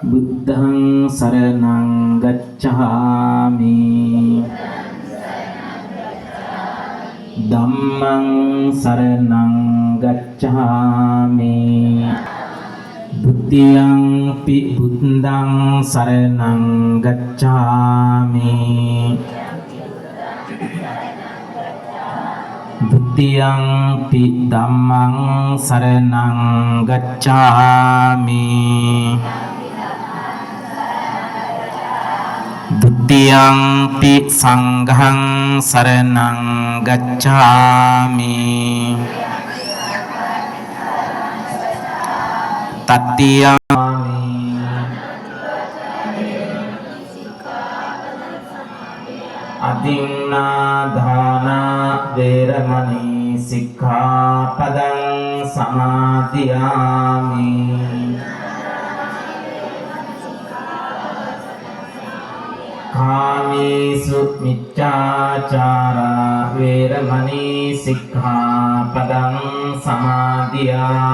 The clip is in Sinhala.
බුද්ධං සරණං ගච්ඡාමි ධම්මං සරණං ගච්ඡාමි ဒုတိယံ පි බුද්ධං සරණං ගච්ඡාමි ဒုတိယံ පි ධම්මං සරණං ගච්ඡාමි ဒုတိယံ පි සංඝං සරණං ගච්ඡාමි တတိယံ අදින්නාදානා වේරමණී සික්ඛාපදං සමාදියාමි කාමේසු මිච්ඡාචාරා වේරමණී සික්ඛාපදං සමාදියාමි